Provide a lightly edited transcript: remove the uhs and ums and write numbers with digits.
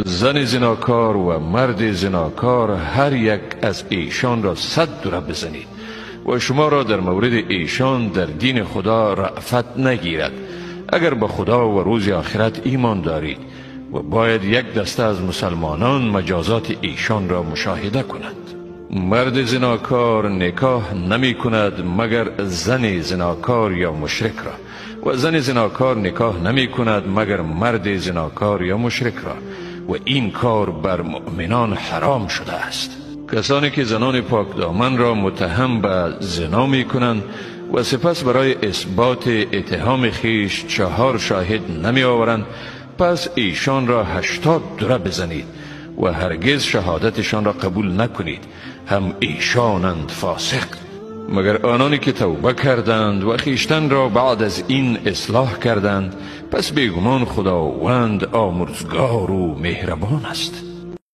زن زناکار و مرد زناکار هر یک از ایشان را 100 دره بزنید و شما را در مورد ایشان در دین خدا رأفت نگیرد، اگر به خدا و روز آخرت ایمان دارید، و باید یک دسته از مسلمانان مجازات ایشان را مشاهده کنند. مرد زناکار نکاح نمی کند مگر زن زناکار یا مشرک را، و زن زناکار نکاح نمی کند مگر مرد زناکار یا مشرک را، و این کار بر مؤمنان حرام شده است. کسانی که زنان پاک دامن را متهم به زنا می کنند و سپس برای اثبات اتهام خیش 4 شاهد نمی آورند، پس ایشان را 80 دره بزنید و هرگز شهادتشان را قبول نکنید، هم ایشانند فاسق، مگر آنانی که توبه کردند و خیشتن را بعد از این اصلاح کردند، پس بیگمان خداوند آمرزگار و مهربان است.